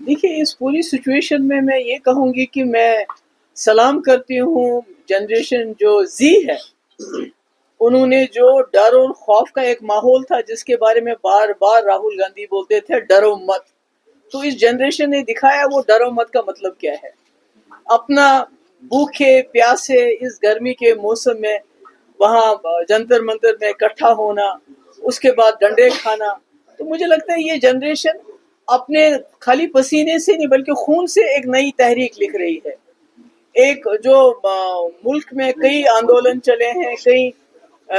देखिए, इस पूरी सिचुएशन में मैं ये कहूँगी कि मैं सलाम करती हूँ जनरेशन जो जी है। उन्होंने जो डर और खौफ का एक माहौल था जिसके बारे में बार बार राहुल गांधी बोलते थे डरो मत, तो इस जनरेशन ने दिखाया वो डरो मत का मतलब क्या है। अपना भूखे प्यासे इस गर्मी के मौसम में वहाँ जंतर मंतर में इकट्ठा होना, उसके बाद डंडे खाना, तो मुझे लगता है ये जनरेशन अपने खाली पसीने से नहीं बल्कि खून से एक नई तहरीक लिख रही है। एक जो मुल्क में कई आंदोलन चले हैं, कई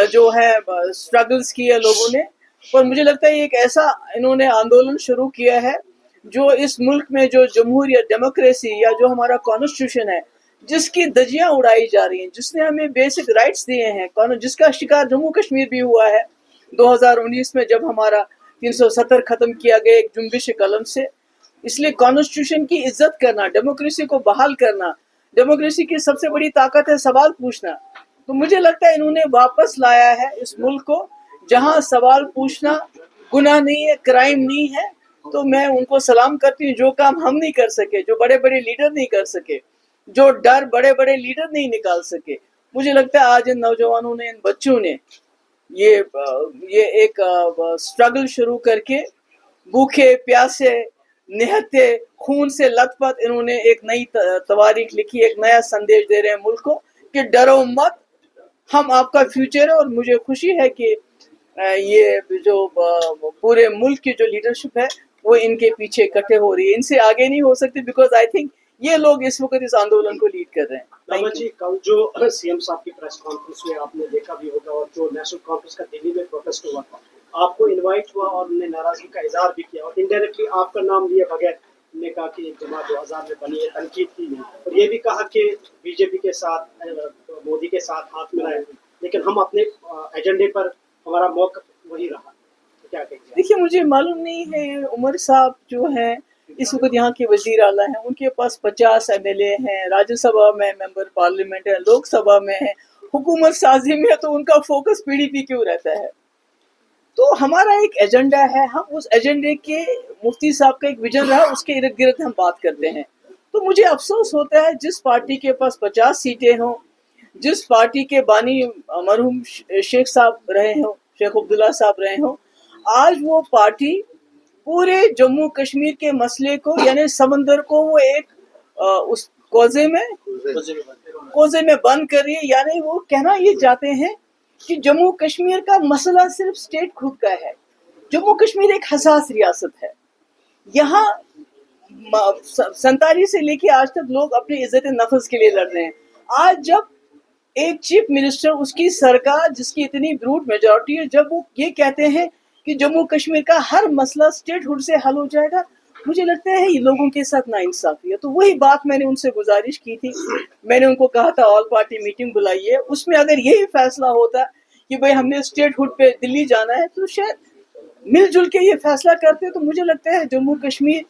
जो है स्ट्रगल्स किए लोगों ने, पर मुझे लगता है एक ऐसा इन्होंने आंदोलन शुरू किया है जो इस मुल्क में जो जमहूरियत डेमोक्रेसी या जो हमारा कॉन्स्टिट्यूशन है जिसकी धज्जियां उड़ाई जा रही हैं, जिसने हमें बेसिक राइट्स दिए हैं, जिसका शिकार जम्मू कश्मीर भी हुआ है 2019 में जब हमारा 370 खत्म किया गया एक जुम्बिश कलम से। इसलिए कॉन्स्टिट्यूशन की इज्जत करना, डेमोक्रेसी को बहाल करना, डेमोक्रेसी की सबसे बड़ी ताकत है सवाल पूछना। तो मुझे लगता है इन्होंने वापस लाया है इस मुल्क को जहां सवाल पूछना गुनाह नहीं है, क्राइम नहीं है। तो मैं उनको सलाम करती हूँ, जो काम हम नहीं कर सके, जो बड़े बड़े लीडर नहीं कर सके, जो डर बड़े बड़े लीडर नहीं निकाल सके, मुझे लगता है आज इन नौजवानों ने, इन बच्चों ने ये एक स्ट्रगल शुरू करके भूखे प्यासे निहत्ते खून से लथपथ इन्होंने एक नई तवारीख लिखी, एक नया संदेश दे रहे हैं मुल्क को कि डरो मत, हम आपका फ्यूचर है। और मुझे खुशी है कि ये जो पूरे मुल्क की जो लीडरशिप है वो इनके पीछे इकट्ठे हो रही है, इनसे आगे नहीं हो सकती, बिकॉज आई थिंक ये लोग इस वक्त इस आंदोलन को लीड कर रहे हैं। बाबा जी, कल जो सीएम साहब की प्रेस कॉन्फ्रेंस में आपने देखा भी होगा और जो नेशनल कॉन्फ्रेंस का दिल्ली में प्रोटेस्ट हुआ था, आपको इनवाइट हुआ और उन्होंने नाराजगी का इजहार भी किया और इनडायरेक्टली आपका नाम लिए बगैर ने कहा कि जमात 2000 में बनी है, तनकीद की है और ये भी कहा कि बीजेपी के साथ मोदी के साथ हाथ मिलाए, लेकिन हम अपने एजेंडे पर हमारा मौक़िफ़ वही रहा। क्या कहेंगे? देखिए, मुझे मालूम नहीं है, उमर साहब जो हैं इस वक्त यहाँ के वजीर आला हैं, उनके पास 50 MLA हैं, राज्यसभा में मेंबर पार्लियामेंट है, लोकसभा में है, हुकूमत साजी में है, तो उनका फोकस PDP क्यों रहता है। तो हमारा एक एजेंडा है, हम उस एजेंडे के, मुफ्ती साहब का एक विजन रहा, उसके इर्द गिर्द हम बात करते हैं। तो मुझे अफसोस होता है जिस पार्टी के पास 50 सीटें हों, जिस पार्टी के बानी मरहूम शेख साहब रहे हों, शेख अब्दुल्ला साहब रहे हों, आज वो पार्टी पूरे जम्मू कश्मीर के मसले को यानी समंदर को वो एक उस कोजे में बंद कर रही है। यानी वो कहना ये चाहते हैं कि जम्मू कश्मीर का मसला सिर्फ स्टेट खुद का है। जम्मू कश्मीर एक हसास रियासत है, यहाँ 47 से लेके आज तक लोग अपनी इज्जत नफ्स के लिए लड़ रहे हैं। आज जब एक चीफ मिनिस्टर, उसकी सरकार जिसकी इतनी ब्रूट मेजॉरिटी है, जब वो ये कहते हैं कि जम्मू कश्मीर का हर मसला स्टेट हुड से हल हो जाएगा, मुझे लगता है ये लोगों के साथ नाइंसाफी है। तो वही बात मैंने उनसे गुजारिश की थी, मैंने उनको कहा था ऑल पार्टी मीटिंग बुलाइए, उसमें अगर यही फैसला होता कि भाई हमने स्टेट हुड पे दिल्ली जाना है तो शायद मिलजुल के ये फैसला करते। तो मुझे लगता है जम्मू कश्मीर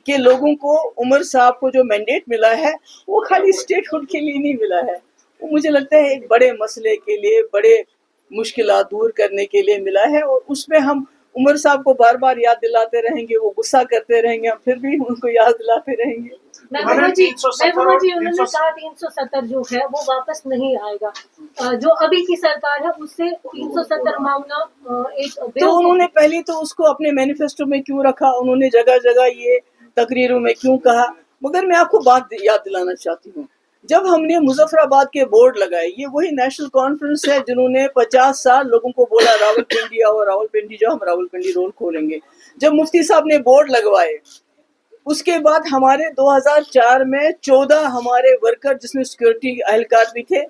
के लोगों को, उमर साहब को जो मैंडेट मिला है वो खाली स्टेट हुड के लिए नहीं मिला है, वो मुझे लगता है एक बड़े मसले के लिए, बड़े मुश्किलात दूर करने के लिए मिला है। और उसमें हम उमर साहब को बार बार याद दिलाते रहेंगे, वो गुस्सा करते रहेंगे, हम फिर भी उनको याद दिलाते रहेंगे। महबूबा जी, उन्होंने कहा 370 जो है वो वापस नहीं आएगा, जो अभी की सरकार है उससे 370 मामला एक। तो उन्होंने पहले तो उसको अपने मैनिफेस्टो में क्यों रखा, उन्होंने जगह जगह ये तकरीरों में क्यों कहा। मगर मैं आपको बात याद दिलाना चाहती हूँ, जब हमने मुजफ्फराबाद के बोर्ड लगाए, ये वही नेशनल कॉन्फ्रेंस है जिन्होंने 50 साल लोगों को बोला रावलपिंडी आओ, रावलपिंडी जाओ, हम रावलपिंडी रोड खोलेंगे। जब मुफ्ती साहब ने बोर्ड लगवाए, उसके बाद हमारे 2004 में 14 हमारे वर्कर, जिसमें सिक्योरिटी एहलकार भी थे,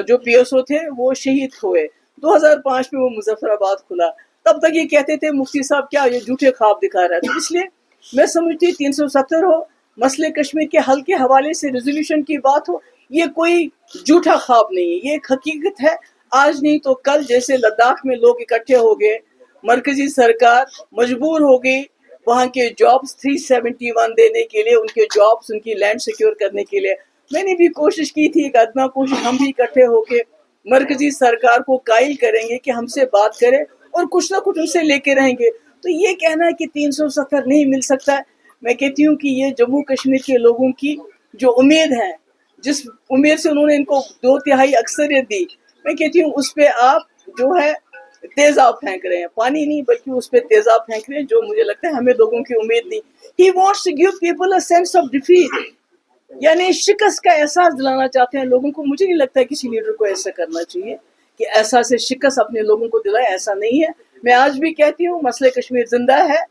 जो PSO थे, वो शहीद हुए। 2005 में वो मुजफ्फराबाद खुला। तब तक ये कहते थे मुफ्ती साहब क्या ये झूठे ख्वाब दिखा रहा है। तो इसलिए मैं समझती 370 हो, मसले कश्मीर के हल के हवाले से रेजोल्यूशन की बात हो, ये कोई झूठा ख्वाब नहीं है, ये एक हकीकत है। आज नहीं तो कल जैसे लद्दाख में लोग इकट्ठे हो गए, मरकजी सरकार मजबूर हो गई वहाँ के जॉब्स 371 देने के लिए, उनके जॉब्स, उनकी लैंड सिक्योर करने के लिए। मैंने भी कोशिश की थी, एक अदना कोशिश, हम भी इकट्ठे होके मरकजी सरकार को कायल करेंगे कि हमसे बात करें और कुछ ना कुछ उनसे लेके रहेंगे। तो ये कहना है कि 370 नहीं मिल सकता है, मैं कहती हूँ कि ये जम्मू कश्मीर के लोगों की जो उम्मीद है, जिस उम्मीद से उन्होंने इनको 2/3 अक्सरियत दी, मैं कहती हूँ उस पे आप जो है तेजाब फेंक रहे हैं, पानी नहीं बल्कि उस पे तेजाब फेंक रहे हैं, जो मुझे लगता है हमें लोगों की उम्मीद नहीं. He wants to give people a sense of defeat, यानी शिकस्त का एहसास दिलाना चाहते हैं लोगों को. मुझे नहीं लगता है किसी लीडर को ऐसा करना चाहिए कि ऐसा से शिकस्त अपने लोगों को दिलाए, ऐसा नहीं है. मैं आज भी कहती हूँ मसले कश्मीर जिंदा है,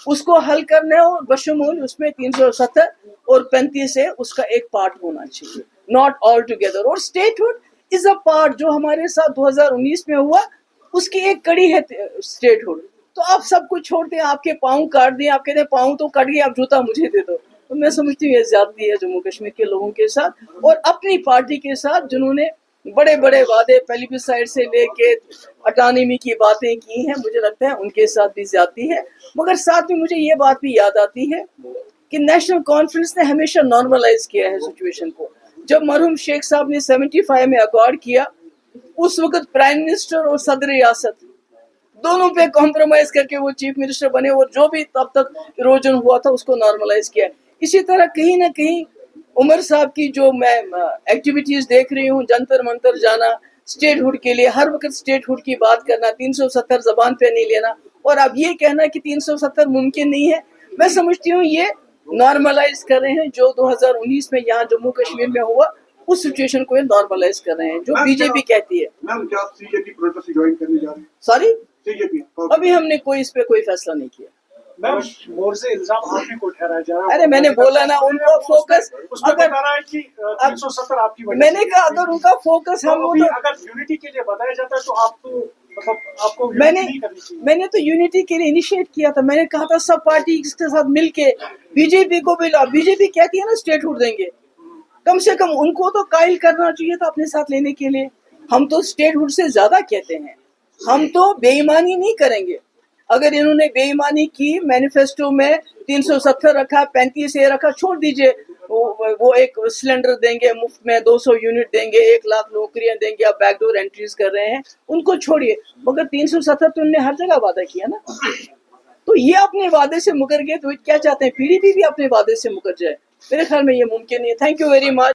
उसको हल करना है और बशमूल उसमें 370 और 35 है उसका एक पार्ट होना चाहिए, नॉट ऑल टुगेदर. और स्टेटहुड इज अ पार्ट, जो हमारे साथ 2019 में हुआ उसकी एक कड़ी है स्टेटहुड. तो आप सब कुछ छोड़ते हैं, आपके पाँव काट दिए, आप कहते हैं पाँव तो कट गए, आप जूता मुझे दे दो. तो मैं समझती हूँ ये ज्यादती है जम्मू कश्मीर के लोगों के साथ और अपनी पार्टी के साथ, जिन्होंने बड़े बड़े वादे प्लेबिसाइड से लेके ऑटोनॉमी की बातें की हैं. मुझे लगता है उनके साथ भी ज्यादती है. मगर साथ में मुझे ये बात भी याद आती है कि नेशनल कॉन्फ्रेंस ने हमेशा नॉर्मलाइज किया है सिचुएशन को. जब मरहूम शेख साहब ने 75 में अकॉर्ड किया, उस वक्त प्राइम मिनिस्टर और सदर रियासत दोनों पे कॉम्प्रोमाइज करके वो चीफ मिनिस्टर बने और जो भी तब तक इरोजन हुआ था उसको नॉर्मलाइज किया. इसी तरह कहीं ना कहीं उमर साहब की जो मैं एक्टिविटीज देख रही हूँ, जंतर मंतर जाना, स्टेटहुड के लिए हर वक्त स्टेटहुड की बात करना, 370 जबान पे नहीं लेना, और अब ये कहना कि 370 मुमकिन नहीं है, मैं समझती हूँ ये नॉर्मलाइज कर रहे हैं. जो 2019 में यहाँ जम्मू कश्मीर में हुआ उस सिचुएशन को ये नॉर्मलाइज कर रहे हैं, जो बीजेपी कहती है. मैम क्या आप सीजेपी प्रोटेस्ट ज्वाइन करने जा रहे हैं? सॉरी, सीजेपी अभी हमने कोई इस पे कोई फैसला नहीं किया. मैम मोर्चे इल्जाम आप ही को ठहराया जा रहा है. अरे मैंने बोला ना, उनको फोकस, उसमें अगर बता रहा है कि 370 आपकी वजह मैंने से. कहा अगर उनका फोकस हम तो अभी अगर यूनिटी के लिए बताया जाता है तो आप तो मतलब आपको मैंने unity नहीं करनी चाहिए. मैंने तो यूनिटी के लिए इनिशिएट किया था. मैंने कहा था सब पार्टी के साथ मिलके बीजेपी को भी, बीजेपी कहती है ना स्टेटहुड देंगे, कम से कम उनको तो कायल करना चाहिए था अपने साथ लेने के लिए. हम तो स्टेटहुड से ज्यादा कहते हैं, हम तो बेईमानी नहीं करेंगे. अगर इन्होंने बेईमानी की, मैनिफेस्टो में 370 रखा, 35 ये रखा, छोड़ दीजिए. वो एक सिलेंडर देंगे मुफ्त में, 200 यूनिट देंगे, 1 लाख नौकरियां देंगे, आप बैकडोर एंट्रीज कर रहे हैं, उनको छोड़िए. मगर 370 तो उन्होंने हर जगह वादा किया ना. तो ये अपने वादे से मुकर गए, तो क्या चाहते हैं पीडीपी भी अपने वादे से मुकर जाए? मेरे ख्याल में ये मुमकिन नहीं है. Thank you very much.